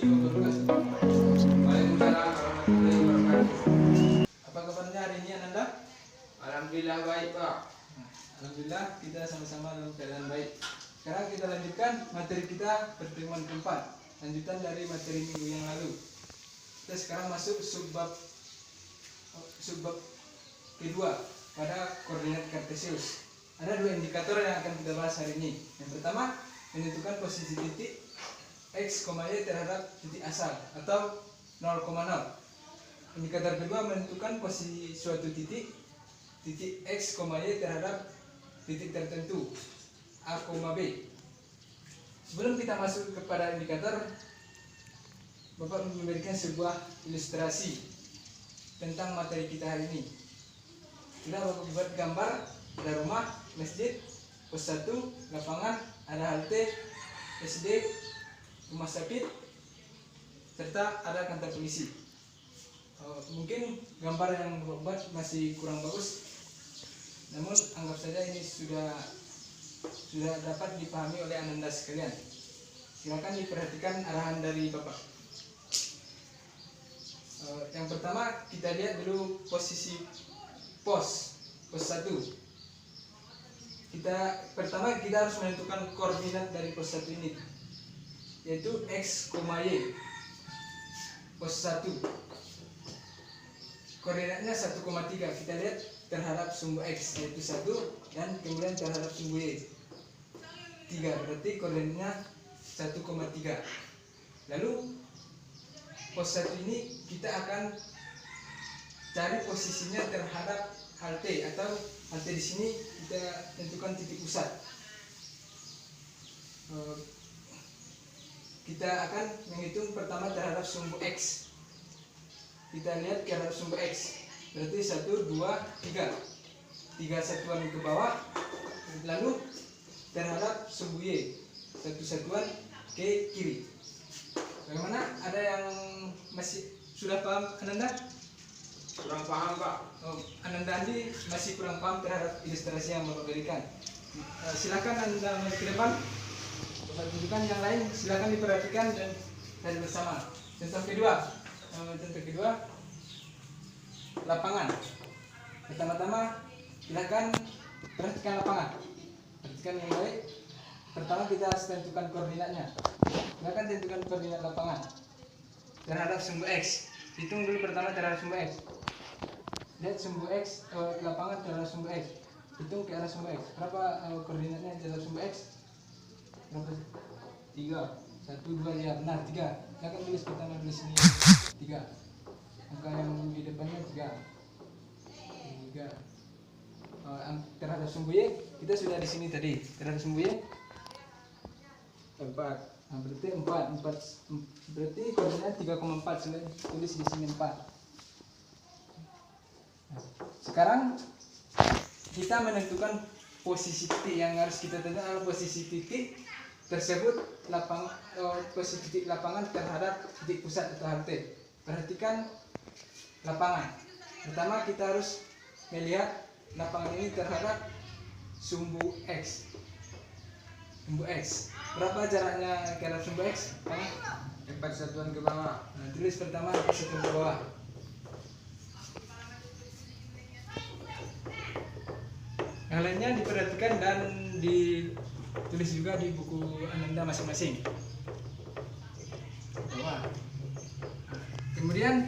Waalaikumsalam warahmatullahi wabarakatuh. Apa kabarnya hari ini Ananda? Alhamdulillah baik Pak. Alhamdulillah kita sama-sama dalam keadaan baik. Sekarang kita lanjutkan materi kita pertemuan keempat, lanjutan dari materi minggu yang lalu. Kita sekarang masuk subbab kedua pada koordinat kartesius. Ada dua indikator yang akan kita bahas hari ini. Yang pertama, menentukan posisi titik x, y terhadap titik asal atau 0,0. Indikator kedua, menentukan posisi suatu titik x, y terhadap titik tertentu a, b. Sebelum kita masuk kepada indikator, Bapak memberikan sebuah ilustrasi tentang materi kita hari ini. Sudah Bapak buat gambar, ada rumah, masjid, pos 1, lapangan, ada halte, SD, rumah sakit, serta ada kantor polisi. Mungkin gambar yang Bapak buat masih kurang bagus, namun anggap saja ini sudah dapat dipahami oleh Ananda sekalian. Silakan diperhatikan arahan dari Bapak. Yang pertama kita lihat dulu posisi pos 1. Pertama kita harus menentukan koordinat dari pos 1 ini, yaitu x, y. Pos 1 koordinatnya 1,3. Kita lihat terhadap sumbu x, yaitu 1, dan kemudian terhadap sumbu y 3, berarti koordinatnya 1,3. Lalu pos 1 ini kita akan cari posisinya terhadap halte, atau halte di sini kita tentukan titik pusat. Kita akan menghitung pertama terhadap sumbu x. Kita lihat terhadap sumbu x, berarti 1, 2, 3 satuan ke bawah. Lalu terhadap sumbu y, 1 satuan ke kiri. Bagaimana? Ada yang masih sudah paham Ananda? Kurang paham Pak. Ananda Andi masih kurang paham terhadap ilustrasi yang Bapak berikan. Silakan Anda maju ke depan. Bapak tunjukkan yang lain, silakan diperhatikan dan cari bersama. Contoh kedua, lapangan. Pertama-tama silakan perhatikan lapangan. Perhatikan yang baik. Pertama kita harus tentukan koordinatnya. Silakan tentukan koordinat lapangan terhadap sumbu x. Hitung dulu pertama terhadap sumbu x. Lihat sumbu x, lapangan terhadap sumbu x. Hitung ke arah sumbu x. Berapa koordinatnya terhadap sumbu x? Berapa? 3, 1, 2, ya benar 3. Silakan tulis pertama di sini 3. Angka yang di depannya 3. Terhadap sumbu y kita sudah di sini tadi. Terhadap sumbu y 4. Nah, berarti 4 berarti koordinat 3,4. Tulis di sini 4. Nah, sekarang kita menentukan posisi titik. Yang harus kita tentukan adalah posisi titik tersebut, posisi titik lapangan terhadap titik pusat atau halte. Perhatikan lapangan. Pertama kita harus melihat lapangan ini terhadap sumbu x. Berapa jaraknya ke arah sumbu x? 4 satuan ke bawah. Nah, tulis pertama 4 satuan ke bawah. Yang lainnya diperhatikan dan ditulis juga di buku Ananda masing-masing. Kemudian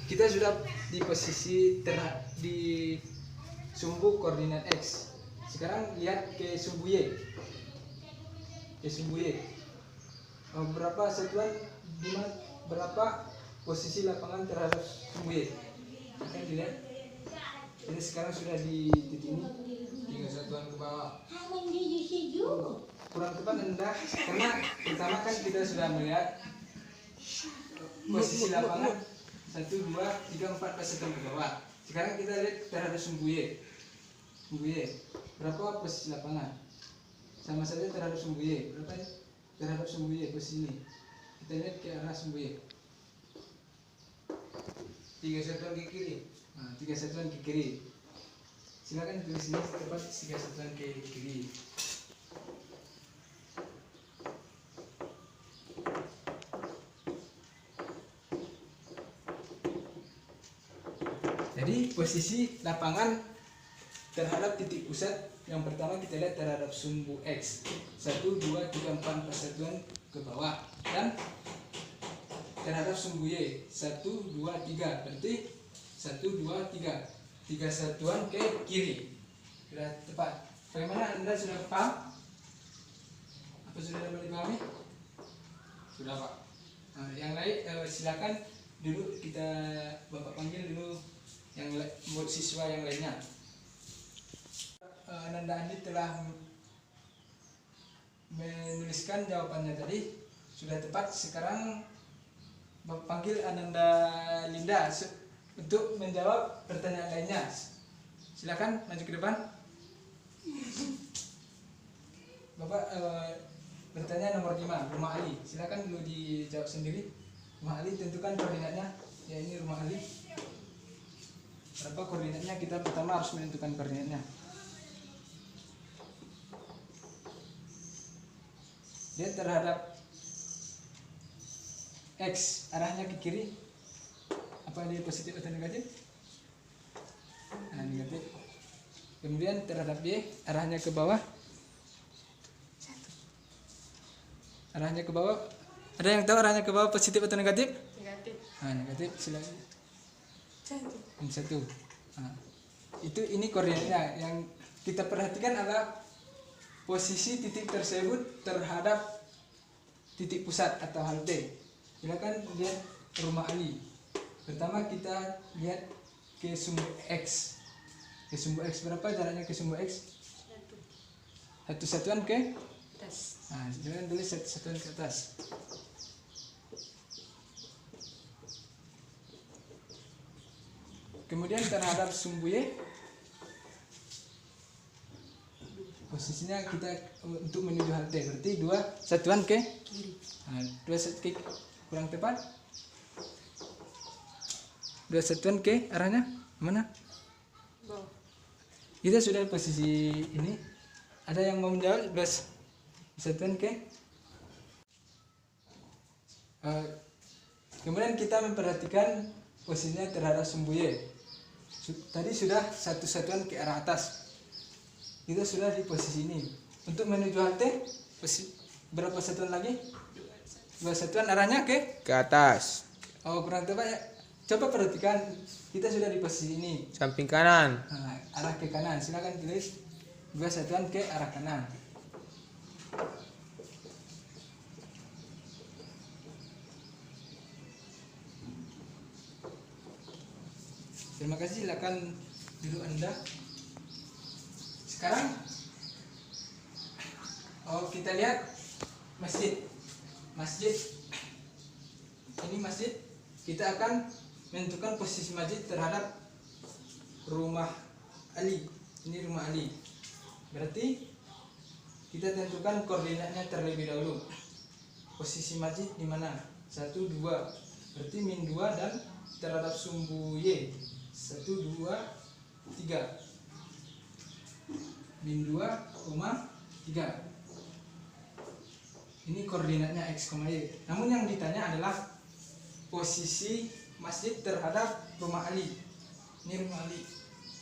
kita sudah di posisi di sumbu koordinat x. Sekarang lihat ke sumbu y. Berapa satuan, berapa posisi lapangan terhadap sumbu y? Akan dilihat. Jadi sekarang sudah di titik ini 3 satuan ke bawah. kurang tepat Anda, karena pertama kan kita sudah melihat posisi lapangan 1, 2, 3, 4 satuan ke bawah. Sekarang kita lihat terhadap sumbu y. Berapa posisi lapangan? Sama saja terhadap sumbu y. Berapa terhadap sumbu y posisi ini? Kita lihat ke arah sumbu y. 3 satuan ke kiri. Nah, 3 satuan ke kiri. Silakan tulis sini tepat 3 satuan ke kiri. Jadi posisi lapangan terhadap titik pusat yang pertama kita lihat terhadap sumbu X 1, 2, 3, 4 persatuan ke bawah, dan terhadap sumbu Y 1, 2, 3, berarti 1, 2, 3 satuan ke kiri. Sudah tepat. Bagaimana, Anda sudah paham? Apa sudah dapat dipahami? Sudah Pak. Nah, yang lain silakan dulu kita Bapak panggil dulu yang siswa yang lainnya. Ananda Andi telah menuliskan jawabannya tadi, sudah tepat. Sekarang Bapak panggil Ananda Linda untuk menjawab pertanyaan lainnya. Silakan maju ke depan. Bapak bertanya nomor 5, rumah Ali. Silakan dulu dijawab sendiri. Rumah Ali, tentukan koordinatnya. Ya, ini rumah Ali. Berapa koordinatnya? Kita pertama harus menentukan koordinatnya. Dia terhadap X, arahnya ke kiri. Apa ini positif atau negatif? Negatif. Kemudian terhadap Y, arahnya ke bawah. Arahnya ke bawah. Ada yang tahu arahnya ke bawah positif atau negatif? Negatif. Negatif. Silakan. 1. 1. Ini koordinatnya. Yang kita perhatikan adalah posisi titik tersebut terhadap titik pusat atau halte. Silakan lihat rumah Ali. Pertama kita lihat ke sumbu X. Ke sumbu X berapa jaraknya ke sumbu X? 1 satuan ke Atas. Jangan tulis 1 satuan ke atas. Kemudian terhadap sumbu Y, posisinya kita untuk menuju halte, berarti 2 satuan ke Kiri. 2 satuan kurang tepat. 2 satuan ke arahnya mana? Bawah. Kita sudah posisi ini. Ada yang mau menjawab? 2 satuan ke kemudian kita memperhatikan posisinya terhadap sumbu Y. Tadi sudah 1 satuan ke arah atas. Kita sudah di posisi ini. Untuk menuju halte berapa satuan lagi? 2 satuan arahnya ke atas. kurang tepat ya. Coba perhatikan, kita sudah di posisi ini. Samping kanan. Arah ke kanan. Silakan tulis 2 satuan ke arah kanan. Terima kasih, silakan duduk Anda. Sekarang kita lihat masjid. Ini masjid. Kita akan menentukan posisi masjid terhadap rumah Ali. Ini rumah Ali. Berarti kita tentukan koordinatnya terlebih dahulu. Posisi masjid di mana? 1, 2. Berarti min 2 dan terhadap sumbu Y 1, 2, 3. Min 2, 3. Ini koordinatnya X, Y. Namun yang ditanya adalah posisi masjid terhadap rumah Ali. Ini rumah Ali.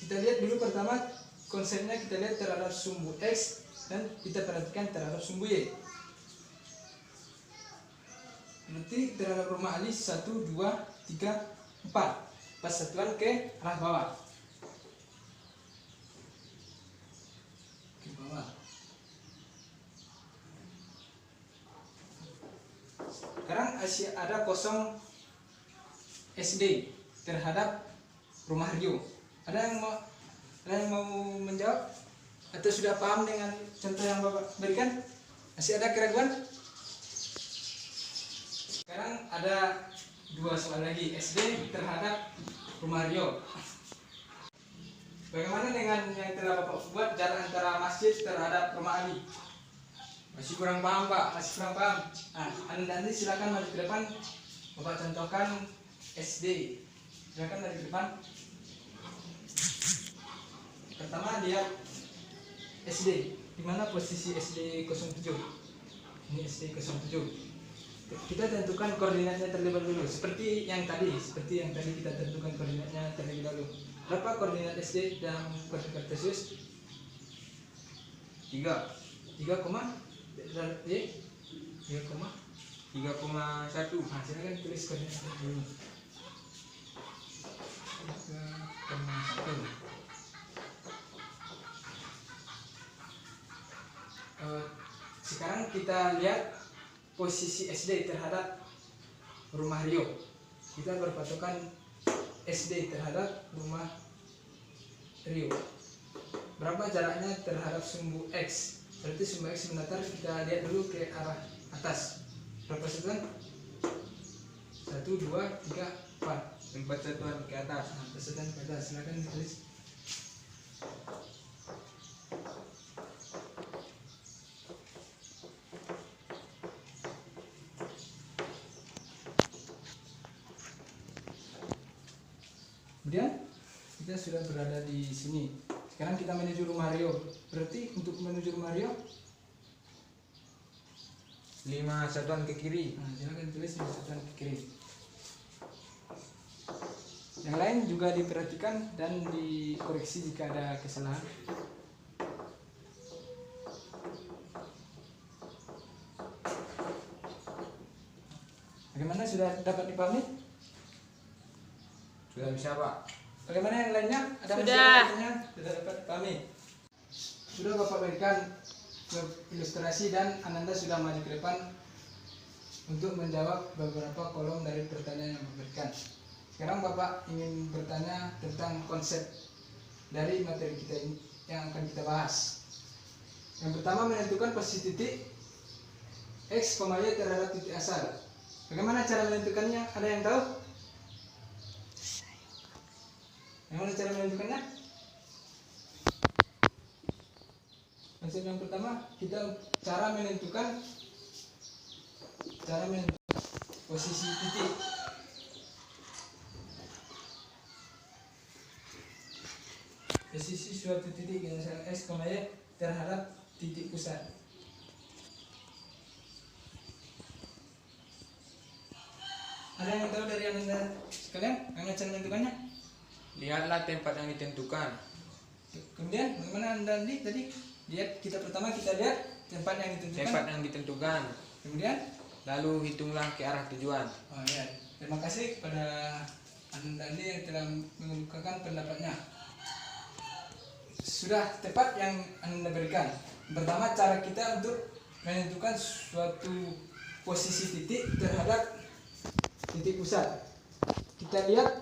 Kita lihat dulu pertama konsepnya, kita lihat terhadap sumbu X dan kita perhatikan terhadap sumbu Y. Nanti terhadap rumah Ali 1, 2, 3, 4. Pas satuan ke arah bawah. Ke bawah. Sekarang ada kosong SD terhadap rumah Rio. Ada yang mau menjawab? Atau sudah paham dengan contoh yang Bapak berikan? Masih ada keraguan? Sekarang ada 2 soal lagi, SD terhadap rumah Rio. Bagaimana dengan yang telah Bapak buat jarak antara masjid terhadap rumah Ali? Masih kurang paham Pak. Masih kurang paham? Anda silakan maju ke depan. Bapak contohkan SD. Silakan maju ke depan. Pertama lihat SD. Di mana posisi SD 07? Ini SD 07. kita tentukan koordinatnya terlebih dahulu seperti yang tadi kita tentukan koordinatnya terlebih dahulu. Berapa koordinat SD dan koordinat Kartesius? 3 3, Y 3, 3,1. nah silakan tulis koordinatnya dulu. 3,1. Sekarang kita lihat posisi SD terhadap rumah Rio. Kita berpatokan SD terhadap rumah Rio. Berapa jaraknya terhadap sumbu X? Berarti sumbu X mendatar, kita lihat dulu ke arah atas. Berapa satuan? 1, 2, 3, 4. 4 satuan ke atas. Nah, satuan ke atas. Silakan ditulis. Kemudian kita sudah berada di sini. Sekarang kita menuju rumah Rio. Berarti untuk menuju rumah Rio, 5 satuan ke kiri. nah, silakan tulis di satuan ke kiri. Yang lain juga diperhatikan dan dikoreksi jika ada kesalahan. Bagaimana, sudah dapat dipahami? Sudah bisa, Pak. Bagaimana yang lainnya? Ada Sudah. masalahnya? Sudah dapat dipahami? Sudah Bapak berikan ilustrasi dan Ananda sudah maju ke depan untuk menjawab beberapa kolom dari pertanyaan yang Bapak berikan. Sekarang Bapak ingin bertanya tentang konsep dari materi kita ini yang akan kita bahas. Yang pertama, menentukan posisi titik X, Y terhadap titik asal. Bagaimana cara menentukannya? Ada yang tahu? Bagaimana cara menentukannya? Konsep yang pertama, kita cara menentukan posisi titik. Posisi suatu titik misalnya X, Y terhadap titik pusat. Ada yang tahu dari Anda sekalian? Bagaimana cara menentukannya? Lihatlah tempat yang ditentukan. Kemudian bagaimana Anda tadi? Lihat, kita lihat tempat yang ditentukan. Tempat yang ditentukan. Kemudian, Lalu hitunglah ke arah tujuan. oh ya, terima kasih kepada Anda yang telah mengemukakan pendapatnya. Sudah tepat yang Anda berikan. Pertama, cara kita untuk menentukan suatu posisi titik terhadap titik pusat. Kita lihat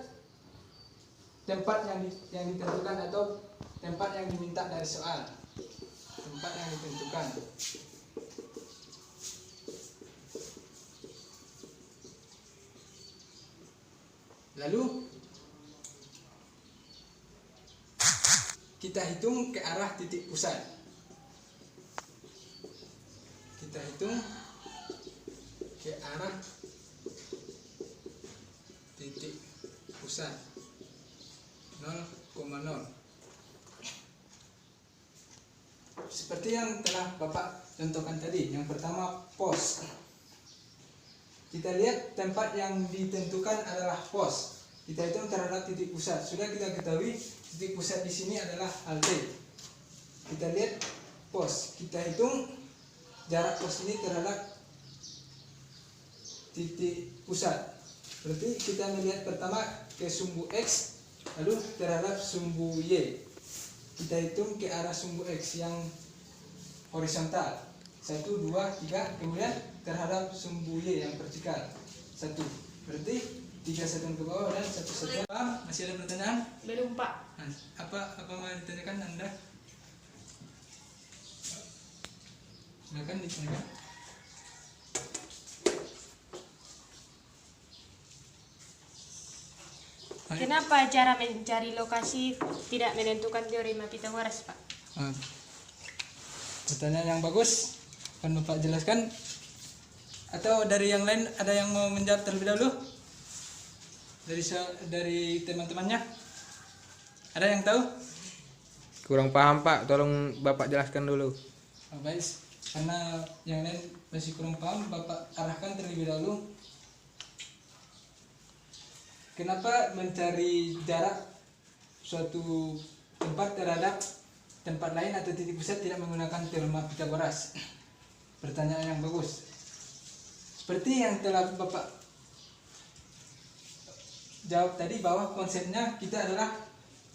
tempat yang ditentukan atau tempat yang diminta dari soal. Tempat yang ditentukan. Lalu kita hitung ke arah titik pusat. Kita hitung ke arah titik pusat 0,0. Seperti yang telah Bapak contohkan tadi. Yang pertama, pos. Kita lihat tempat yang ditentukan adalah pos. Kita hitung terhadap titik pusat. Sudah kita ketahui titik pusat di sini adalah halte. Kita lihat pos. Kita hitung jarak pos ini terhadap titik pusat. Berarti kita melihat pertama ke sumbu X, lalu terhadap sumbu Y. Kita hitung ke arah sumbu X yang horizontal. 1, 2, 3, kemudian terhadap sumbu Y yang vertikal 1. Berarti 3 satuan ke bawah dan 1 satuan. Paham? Masih ada pertanyaan? Belum, Pak. Nah, apa mau ditanyakan Anda? Silakan ditanyakan. Kenapa cara mencari lokasi tidak menentukan teorema Pythagoras, Pak? Pertanyaan yang bagus. Akan Bapak jelaskan. Atau dari yang lain ada yang mau menjawab terlebih dahulu? Dari teman-temannya? Ada yang tahu? Kurang paham, Pak. Tolong Bapak jelaskan dulu. Baik. Karena yang lain masih kurang paham, Bapak arahkan terlebih dahulu. Kenapa mencari jarak suatu tempat terhadap tempat lain atau titik pusat tidak menggunakan teorema Pythagoras? Pertanyaan yang bagus. Seperti yang telah Bapak jawab tadi, bahwa konsepnya kita adalah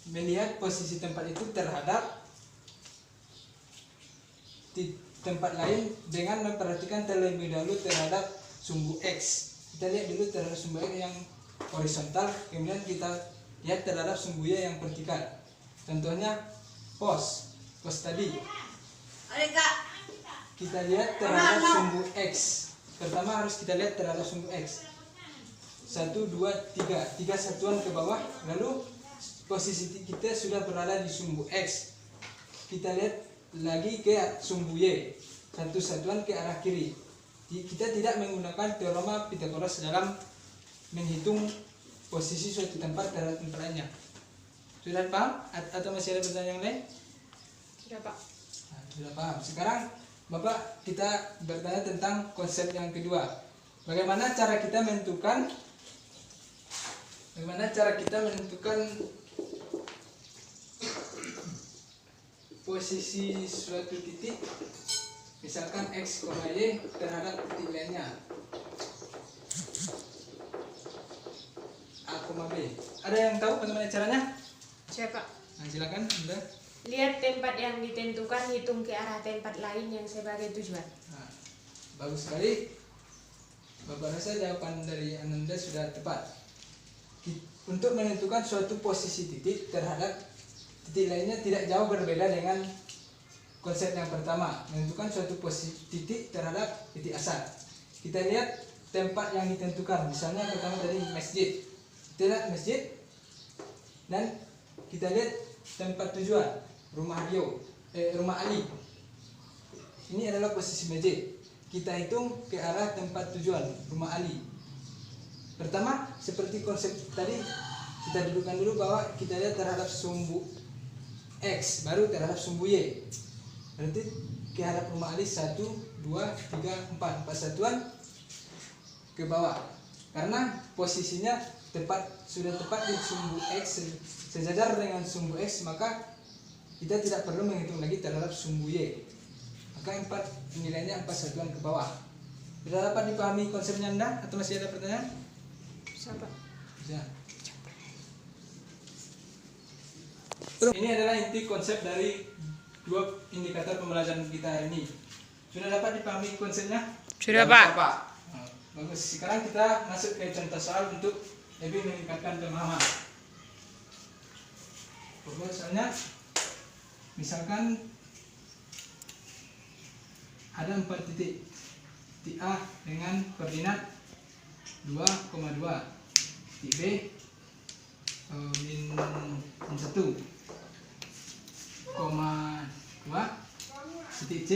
melihat posisi tempat itu terhadap tempat lain dengan memperhatikan terlebih dahulu terhadap sumbu X. Kita lihat dulu terhadap sumbu X yang horizontal, kemudian kita lihat terhadap sumbu Y yang vertikal. Contohnya pos tadi kita lihat terhadap sumbu X. Pertama harus kita lihat terhadap sumbu X. 1, 2, 3 satuan ke bawah, lalu posisi kita sudah berada di sumbu X. Kita lihat lagi ke sumbu Y, 1 satuan ke arah kiri. Kita tidak menggunakan teorema Pythagoras dalam menghitung posisi suatu tempat terhadap tempat lainnya. Sudah paham atau masih ada pertanyaan yang lain? Sudah Pak. Nah, sudah paham. Sekarang Bapak, kita bertanya tentang konsep yang kedua. Bagaimana cara kita menentukan posisi suatu titik, misalkan X, Y terhadap titik lainnya A, B. Ada yang tahu bagaimana caranya? Saya Pak. Nah, silakan Anda. Lihat tempat yang ditentukan, hitung ke arah tempat lain yang sebagai tujuan. Nah, bagus sekali. Bapak rasa jawaban dari Ananda sudah tepat. Untuk menentukan suatu posisi titik terhadap titik lainnya tidak jauh berbeda dengan konsep yang pertama, menentukan suatu posisi titik terhadap titik asal. Kita lihat tempat yang ditentukan, misalnya pertama tadi masjid. Kita lihat masjid dan kita lihat tempat tujuan, rumah Ali. Ini adalah posisi masjid. Kita hitung ke arah tempat tujuan, rumah Ali. Pertama, seperti konsep tadi, kita dudukkan dulu bahwa kita lihat terhadap sumbu X, baru terhadap sumbu Y. Berarti ke arah rumah Ali 1, 2, 3, 4 satuan ke bawah. Karena posisinya sudah tepat di sumbu X, sejajar dengan sumbu X, maka kita tidak perlu menghitung lagi terhadap sumbu Y. Maka nilainya 4 satuan ke bawah. Sudah dapat dipahami konsepnya Anda atau masih ada pertanyaan? Bisa Pak. Bisa. Ini adalah inti konsep dari dua indikator pembelajaran kita hari ini. Sudah dapat dipahami konsepnya? Sudah Pak. Nah, bagus. Sekarang kita masuk ke contoh soal untuk lebih meningkatkan pemahaman. Soalnya, misalkan ada 4 titik. Titik A dengan koordinat 2,2, titik B min 1,2, titik C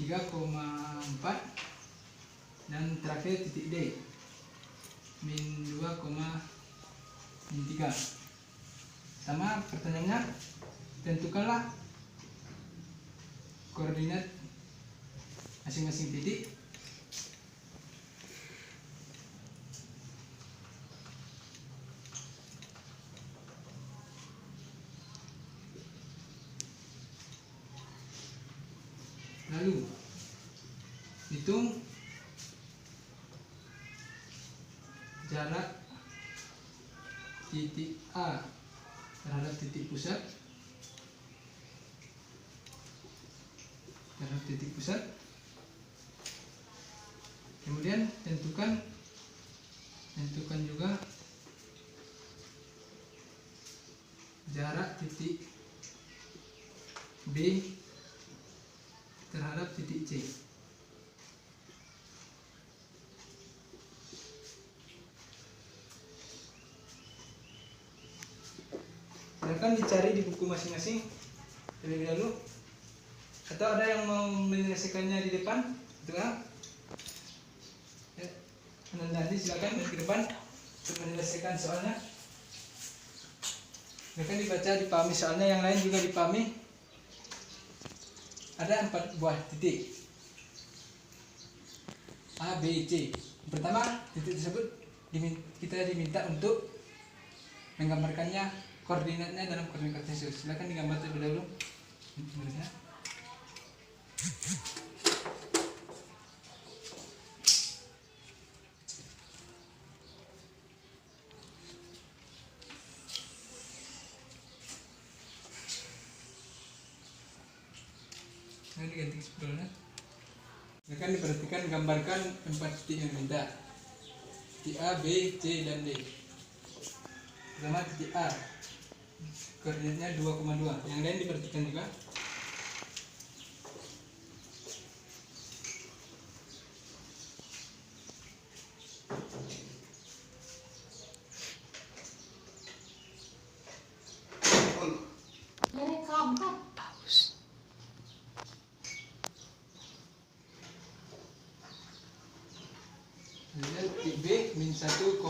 3,4, dan terakhir titik D min 2,3. Sama pertanyaannya, tentukanlah koordinat masing-masing titik. Lalu hitung jarak titik A terhadap titik pusat. Kemudian tentukan juga jarak titik B terhadap titik C. Silakan dicari di buku masing-masing terlebih dahulu. Atau ada yang mau menyelesaikannya di depan? Itu kan? Ya, nanti silakan ke depan untuk menyelesaikan soalnya. Silakan dibaca, dipahami soalnya, yang lain juga dipahami. ada 4 buah titik A, B, C. Pertama, titik tersebut kita diminta untuk menggambarkannya koordinatnya dalam koordinat kartesius. Silakan digambar terlebih dahulu. Ini diganti sebelumnya. Silakan diperhatikan, gambarkan 4 titik yang diminta. Titik A, B, C, dan D. Pertama titik A, koordinatnya 2,2. Yang lain diperhatikan juga. Kemudian titik B min 1,2.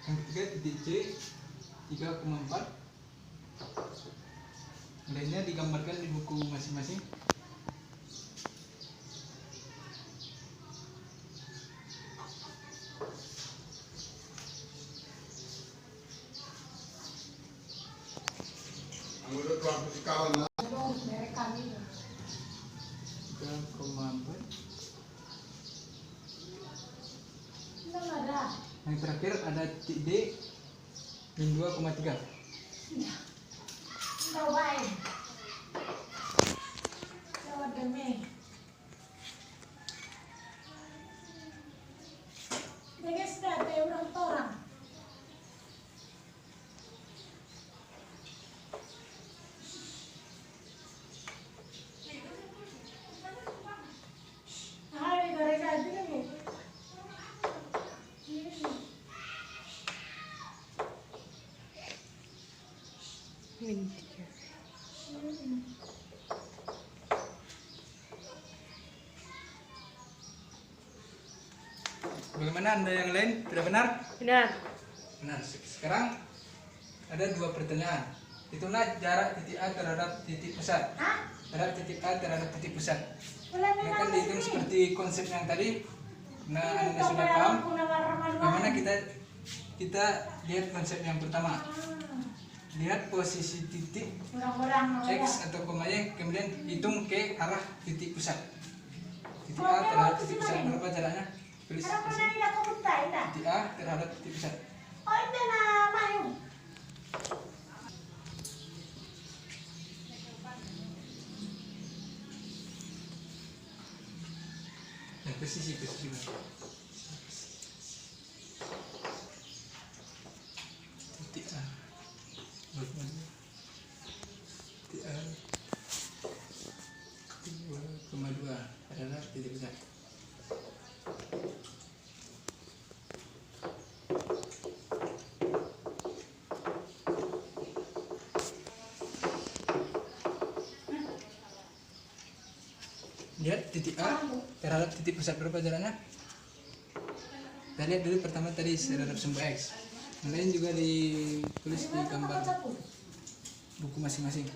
Yang ketiga titik C 3,4. Lainnya digambarkan di buku masing-masing. Menurut waktu sekawan 3,4. Yang terakhir ada titik D min 2,3. Bagaimana Anda yang lain? Tidak benar? Benar. Benar. Sekarang ada 2 pertanyaan. Itulah jarak titik A terhadap titik pusat. Jarak titik A terhadap titik pusat. Ini akan dihitung seperti konsep yang tadi. Nah, Anda sudah paham? Bagaimana kita lihat konsep yang pertama. Lihat posisi titik X atau koma Y, kemudian hitung ke arah titik pusat. Titik A terhadap titik pusat berapa jaraknya? Tulis di sini. Titik A terhadap titik pusat. Dan posisi. Titik A. Titik A 2,2 adalah titik pusat. Lihat titik A terhadap titik pusat berapa jaraknya? Kita lihat dulu pertama tadi terhadap sumbu X. Yang lain juga ditulis di gambar buku masing-masing.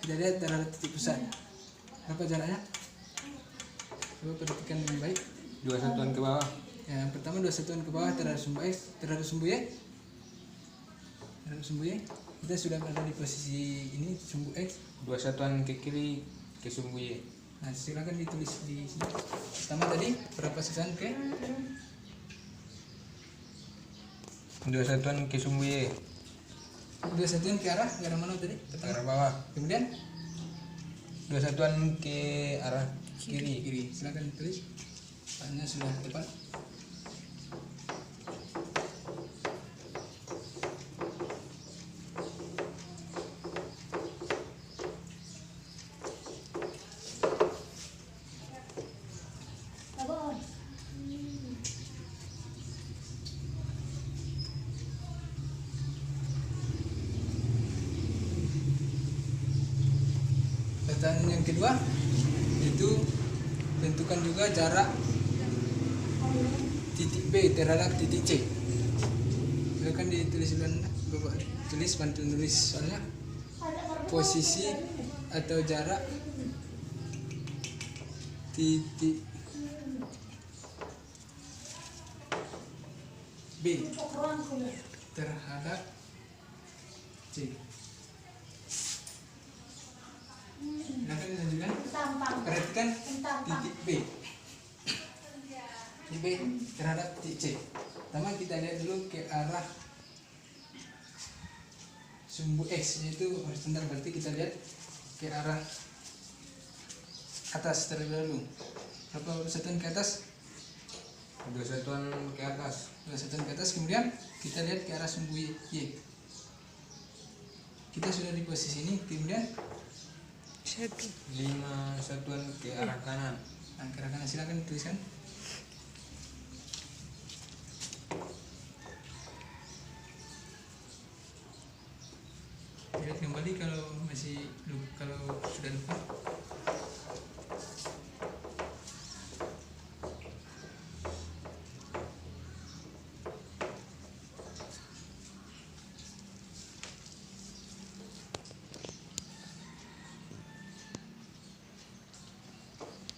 Kita lihat terhadap titik pusat berapa jaraknya? Coba perhatikan dengan baik. 2 satuan ke bawah. Yang pertama 2 satuan ke bawah terhadap sumbu X, terhadap sumbu Y. Terhadap sumbu Y. Kita sudah berada di posisi ini sumbu X. 2 satuan ke kiri ke sumbu Y. Nah, silakan ditulis di sini. Pertama tadi berapa satuan ke? 2 satuan ke sumbu Y. 2 satuan ke arah mana tadi? Ke arah bawah. Kemudian 2 satuan ke arah kiri. kiri. Silakan ditulis. Soalnya sudah tepat. yang kedua itu tentukan juga jarak titik B terhadap titik C. Silakan ditulis dulu, Bapak tulis, bantu nulis soalnya posisi atau jarak titik B terhadap C. Silakan dilanjutkan. Perhatikan titik B. Titik B terhadap titik C. Pertama kita lihat dulu ke arah sumbu X, yaitu horizontal, berarti kita lihat ke arah atas terlebih dahulu. Berapa satuan ke atas? 2 satuan ke atas. 2 satuan ke atas, kemudian kita lihat ke arah sumbu Y. Kita sudah di posisi ini, kemudian 5 satuan ke arah kanan. nah, ke arah kanan, silakan tuliskan. Lihat kembali kalau masih kalau sudah lupa.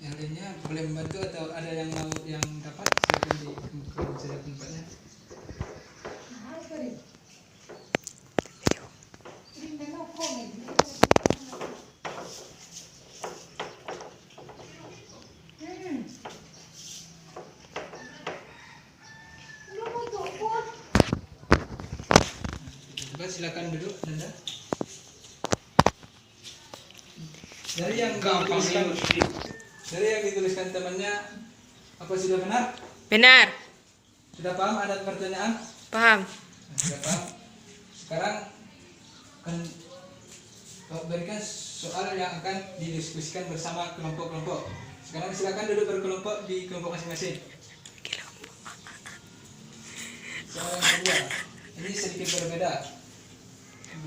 Yang lainnya boleh membantu atau ada yang mau yang dapat, silakan di tempatnya. Coba silakan duduk, Nanda. Dari yang dituliskan temannya, apa sudah benar? Benar. Sudah paham ada pertanyaan? Paham. Nah, sudah paham. Sekarang akan berikan soal yang akan didiskusikan bersama kelompok-kelompok. Sekarang silakan duduk berkelompok di kelompok masing-masing. Soal yang kedua, ini sedikit berbeda.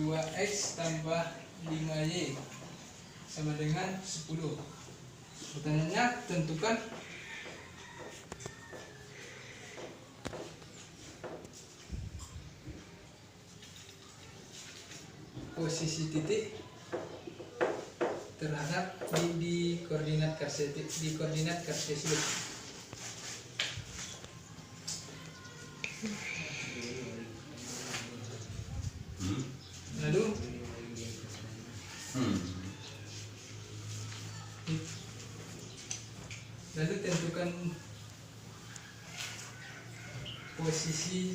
2x tambah 5y sama dengan 10. Pertanyaannya, tentukan posisi titik terhadap di koordinat kartesius. Lalu tentukan posisi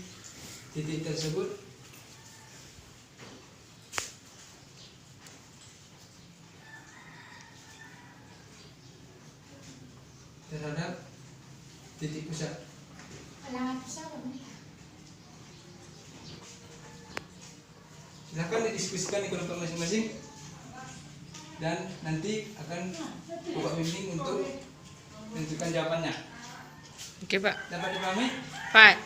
titik tersebut terhadap titik pusat. Silakan didiskusikan di kelompok masing-masing dan nanti akan Bapak bimbing untuk menentukan jawabannya. Oke, Pak. Dapat dipahami? Pak.